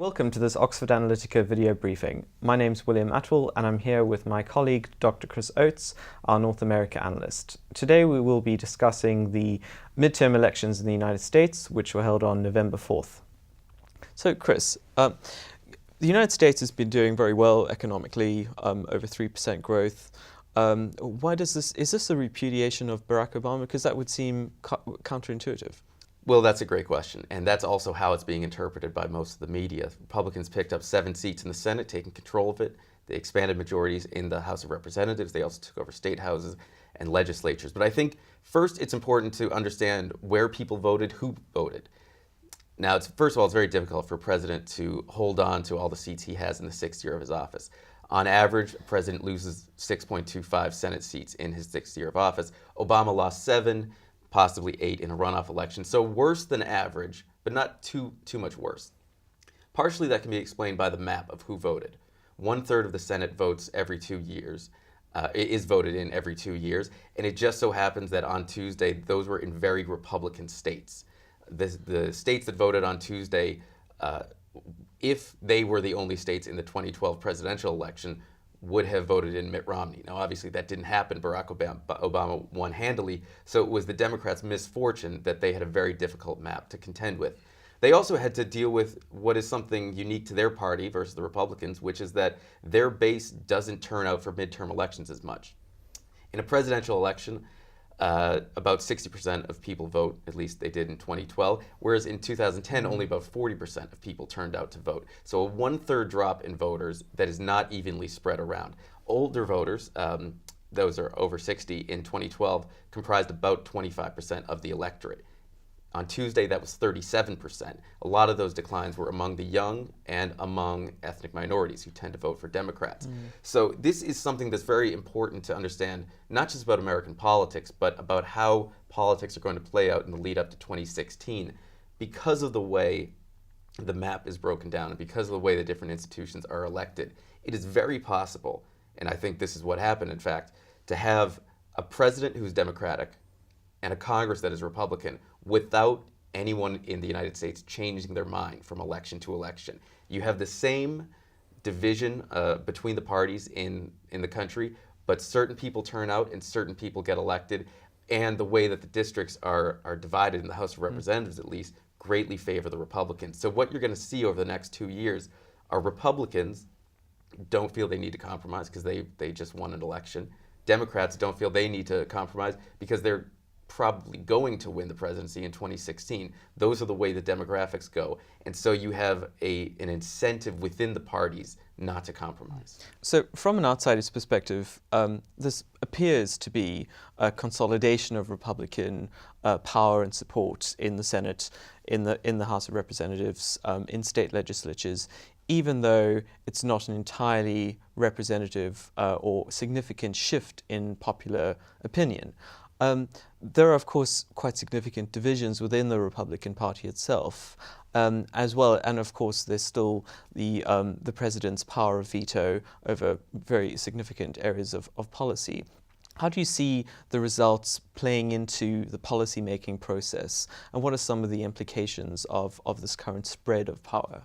Welcome to this Oxford Analytica video briefing. My name's William Attwell and I'm here with my colleague Dr. Chris Oates, our North America analyst. Today we will be discussing the midterm elections in the United States, which were held on November 4th. So Chris, the United States has been doing very well economically, over 3% growth. Is this a repudiation of Barack Obama? Because that would seem counterintuitive. Well, that's a great question, and that's also how it's being interpreted by most of the media. Republicans picked up 7 seats in the Senate, taking control of it. They expanded majorities in the House of Representatives. They also took over state houses and legislatures. But I think first it's important to understand where people voted, who voted. Now, first of all, it's very difficult for a president to hold on to all the seats he has in the 6th year of his office. On average, a president loses 6.25 Senate seats in his 6th year of office. Obama lost 7, possibly 8 in a runoff election. So worse than average, but not too much worse. Partially that can be explained by the map of who voted. 1/3 of the Senate votes every 2 years, is voted in every 2 years, and it just so happens that on Tuesday, those were in very Republican states. The states that voted on Tuesday, if they were the only states in the 2012 presidential election, would have voted in Mitt Romney. Now, obviously, that didn't happen. Barack Obama won handily, so it was the Democrats' misfortune that they had a very difficult map to contend with. They also had to deal with what is something unique to their party versus the Republicans, which is that their base doesn't turn out for midterm elections as much. In a presidential election, about 60% of people vote, at least they did in 2012, whereas in 2010, only about 40% of people turned out to vote. So a 1/3 drop in voters that is not evenly spread around. Older voters, those are over 60 in 2012, comprised about 25% of the electorate. On Tuesday, that was 37%. A lot of those declines were among the young and among ethnic minorities who tend to vote for Democrats. So this is something that's very important to understand, not just about American politics, but about how politics are going to play out in the lead up to 2016 because of the way the map is broken down and because of the way the different institutions are elected. It is very possible, and I think this is what happened, in fact, to have a president who's Democratic and a Congress that is Republican without anyone in the United States changing their mind from election to election. You have the same division between the parties in the country, but certain people turn out and certain people get elected, and the way that the districts are divided in the House of Representatives, at least, greatly favor the Republicans. So what you're going to see over the next 2 years are Republicans don't feel they need to compromise because they just won an election. Democrats don't feel they need to compromise because they're probably going to win the presidency in 2016. Those are the way the demographics go. And so you have an incentive within the parties not to compromise. So from an outsider's perspective, this appears to be a consolidation of Republican power and support in the Senate, in the House of Representatives, in state legislatures, even though it's not an entirely representative or significant shift in popular opinion. There are, of course, quite significant divisions within the Republican Party itself, as well, and of course there's still the president's power of veto over very significant areas of policy. How do you see the results playing into the policy-making process, and what are some of the implications of this current spread of power?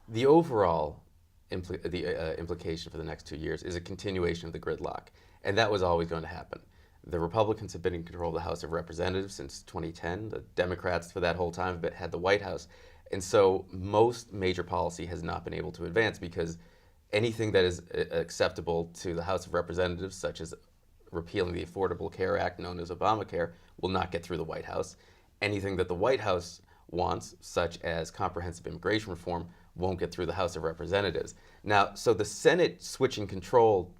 The overall implication for the next 2 years is a continuation of the gridlock, and that was always going to happen. The Republicans have been in control of the House of Representatives since 2010. The Democrats for that whole time have had the White House. And so most major policy has not been able to advance because anything that is acceptable to the House of Representatives, such as repealing the Affordable Care Act known as Obamacare, will not get through the White House. Anything that the White House wants, such as comprehensive immigration reform, won't get through the House of Representatives. Now, so the Senate switching control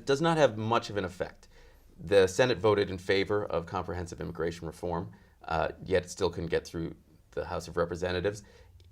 does not have much of an effect. The Senate voted in favor of comprehensive immigration reform, yet it still couldn't get through the House of Representatives.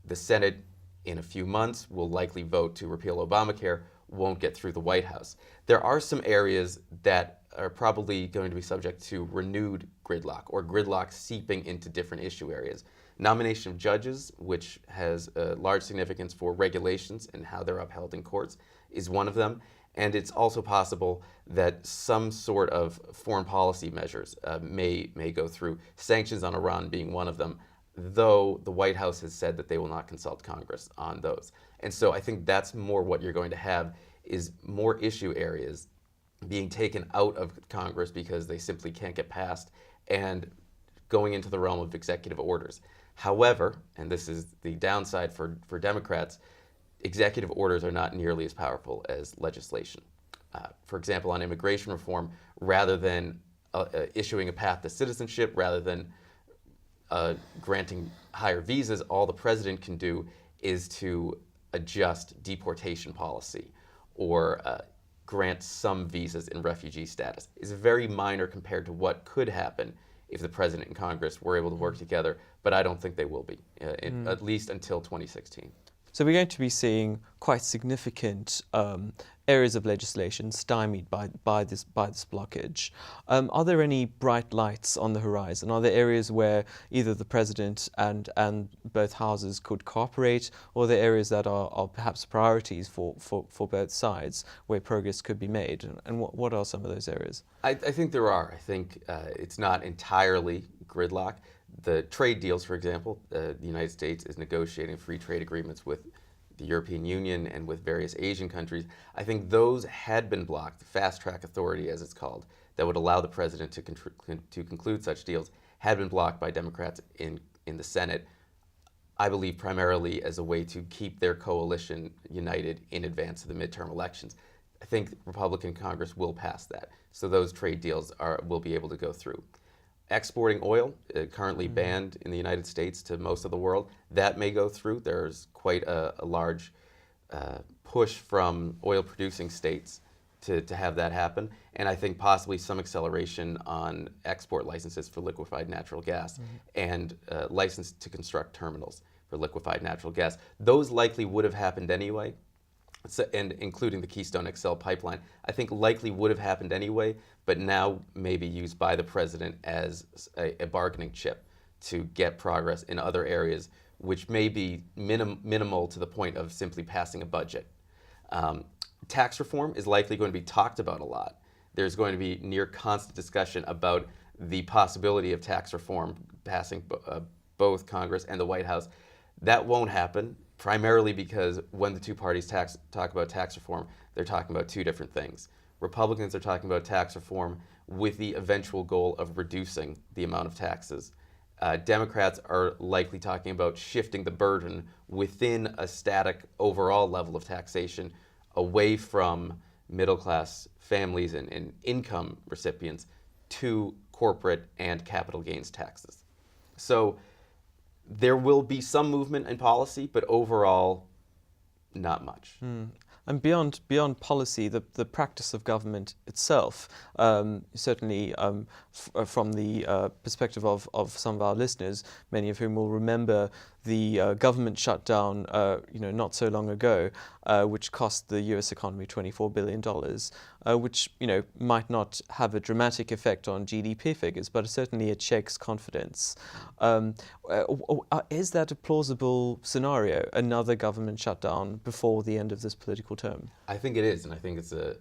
The Senate, in a few months, will likely vote to repeal Obamacare, won't get through the White House. There are some areas that are probably going to be subject to renewed gridlock or gridlock seeping into different issue areas. Nomination of judges, which has large significance for regulations and how they're upheld in courts, is one of them. And it's also possible that some sort of foreign policy measures may go through, sanctions on Iran being one of them. though the White House has said that they will not consult Congress on those. And so I think that's more what you're going to have, is more issue areas being taken out of Congress because they simply can't get passed and going into the realm of executive orders. However, and this is the downside for Democrats, executive orders are not nearly as powerful as legislation. For example, on immigration reform, rather than issuing a path to citizenship, rather than granting higher visas, all the president can do is to adjust deportation policy or grant some visas in refugee status. It's very minor compared to what could happen if the president and Congress were able to work together, but I don't think they will be, at least until 2016. So we're going to be seeing quite significant areas of legislation stymied by this blockage. Are there any bright lights on the horizon? Are there areas where either the president and both houses could cooperate, or are there areas that are perhaps priorities for both sides where progress could be made? And what are some of those areas? I think there are. I think it's not entirely gridlock. The trade deals, for example, the United States is negotiating free trade agreements with the European Union and with various Asian countries. I think those had been blocked. The fast track authority, as it's called, that would allow the president to conclude such deals, had been blocked by Democrats in the Senate, I believe primarily as a way to keep their coalition united in advance of the midterm elections. I think Republican Congress will pass that, so those trade deals will be able to go through. Exporting oil, currently banned in the United States to most of the world, that may go through. There's quite a large push from oil-producing states to have that happen, and I think possibly some acceleration on export licenses for liquefied natural gas and license to construct terminals for liquefied natural gas. Those likely would have happened anyway. So, and including the Keystone XL pipeline, I think likely would have happened anyway, but now may be used by the president as a bargaining chip to get progress in other areas, which may be minimal to the point of simply passing a budget. Tax reform is likely going to be talked about a lot. There's going to be near constant discussion about the possibility of tax reform passing both Congress and the White House. That won't happen, primarily because when the two parties talk about tax reform, they're talking about two different things. Republicans are talking about tax reform with the eventual goal of reducing the amount of taxes. Democrats are likely talking about shifting the burden within a static overall level of taxation away from middle-class families and income recipients to corporate and capital gains taxes. So there will be some movement in policy, but overall, not much. And beyond policy, the practice of government itself, certainly from the perspective of some of our listeners, many of whom will remember the government shutdown, not so long ago, which cost the U.S. economy $24 billion, which might not have a dramatic effect on GDP figures, but certainly it shakes confidence. Is that a plausible scenario? Another government shutdown before the end of this political term? I think it is, and I think it's a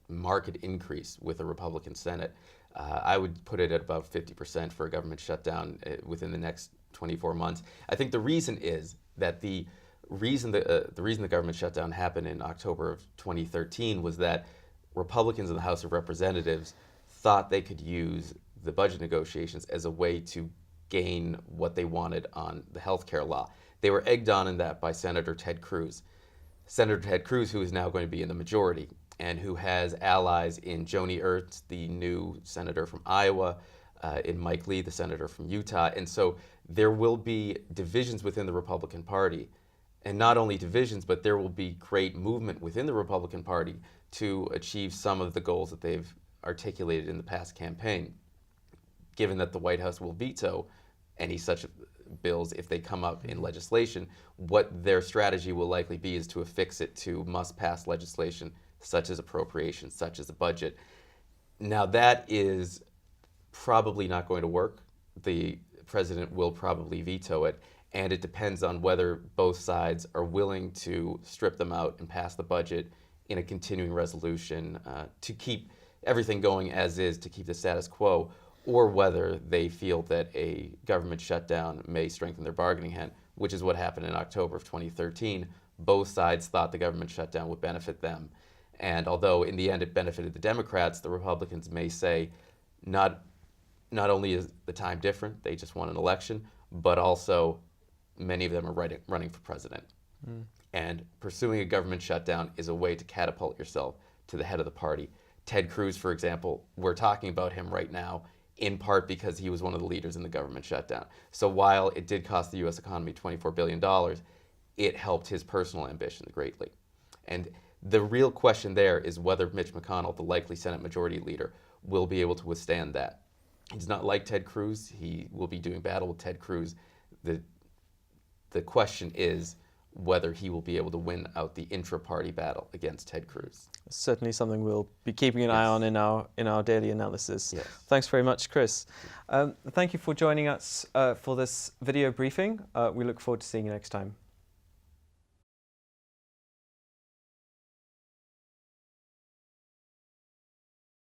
marked increase with a Republican Senate. I would put it at about 50% for a government shutdown within the next 24 months. I think the reason is that the reason the government shutdown happened in October of 2013 was that Republicans in the House of Representatives thought they could use the budget negotiations as a way to gain what they wanted on the health care law. They were egged on in that by Senator Ted Cruz. Senator Ted Cruz, who is now going to be in the majority, and who has allies in Joni Ernst, the new senator from Iowa, in Mike Lee, the senator from Utah. And so there will be divisions within the Republican Party. And not only divisions, but there will be great movement within the Republican Party to achieve some of the goals that they've articulated in the past campaign, given that the White House will veto any such bills if they come up in legislation. What their strategy will likely be is to affix it to must-pass legislation, such as appropriations, such as a budget. Now that is probably not going to work. The president will probably veto it, and it depends on whether both sides are willing to strip them out and pass the budget in a continuing resolution to keep everything going as is, to keep the status quo, or whether they feel that a government shutdown may strengthen their bargaining hand, which is what happened in October of 2013. Both sides thought the government shutdown would benefit them. And although in the end it benefited the Democrats, the Republicans may say not only is the time different, they just won an election, but also many of them are running for president. And pursuing a government shutdown is a way to catapult yourself to the head of the party. Ted Cruz, for example, we're talking about him right now in part because he was one of the leaders in the government shutdown. So while it did cost the U.S. economy $24 billion, it helped his personal ambitions greatly. And the real question there is whether Mitch McConnell, the likely Senate Majority Leader, will be able to withstand that. He's not like Ted Cruz. He will be doing battle with Ted Cruz. The question is whether he will be able to win out the intra-party battle against Ted Cruz. Certainly something we'll be keeping an eye on in our daily analysis. Yes. Thanks very much, Chris. Thank you for joining us for this video briefing. We look forward to seeing you next time.